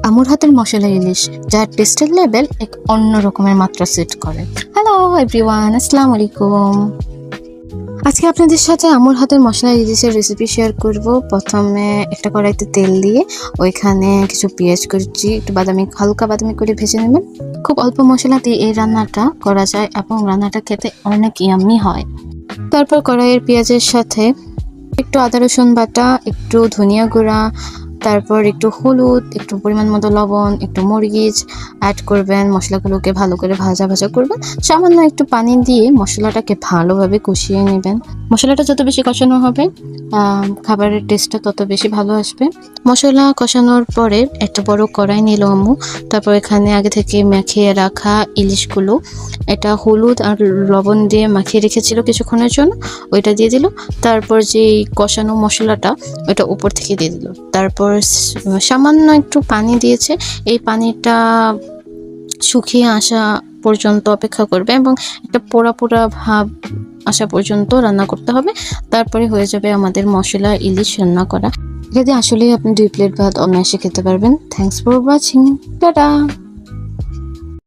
আমুর হাতের মশলা ইলিশ, যার টেস্টের লেভেল এক অন্য রকমের মাত্রা সেট করে। হ্যালো এভরিওয়ান, আসসালামু আলাইকুম। আজকে আপনাদের সাথে আমুর হাতের মশলা ইলিশের রেসিপি শেয়ার করব। প্রথমে একটা কড়াইতে তেল দিয়ে ওইখানে কিছু পেঁয়াজ কুচি একটু হালকা বাদামি করে ভেজে নেবেন। খুব অল্প মশলা দিয়ে এই রান্নাটা করা যায় এবং রান্নাটা খেতে অনেক ইয়াম্মি হয়। তারপর কড়াইয়ের পেঁয়াজের সাথে একটু আদা রসুন বাটা, একটু ধনিয়া গুঁড়া, তারপর একটু হলুদ, একটু পরিমাণ মতো লবণ, একটু মরিচ অ্যাড করবেন। মশলাগুলোকে ভালো করে ভাজা করবেন। সামান্য একটু পানি দিয়ে মশলাটাকে ভালোভাবে কষিয়ে নেবেন। মশলাটা যত বেশি কষানো হবে খাবারের টেস্টটা তত বেশি ভালো আসবে। মশলা কষানোর পরে একটা বড় কড়াই নিল আম্মু। তারপর এখানে আগে থেকে মাখিয়ে রাখা ইলিশগুলো, এটা হলুদ আর লবণ দিয়ে মাখিয়ে রেখেছিল কিছুক্ষণের জন্য, ওইটা দিয়ে দিল। তারপর যে কষানো মশলাটা ওইটা উপর থেকে দিয়ে দিল। তারপর সামান্য একটু পানি দিয়েছে। এই পানিটা শুকিয়ে আসা পর্যন্ত অপেক্ষা করবে এবং একটা পোড়া পোড়া ভাব আসা পর্যন্ত রান্না করতে হবে। তারপরে হয়ে যাবে আমাদের মশলা ইলিশ রান্না করা। যদি আসলে আপনি 2 প্লেট ভাত অনায়াসে খেতে পারবেন। Thanks for watching. টাটা।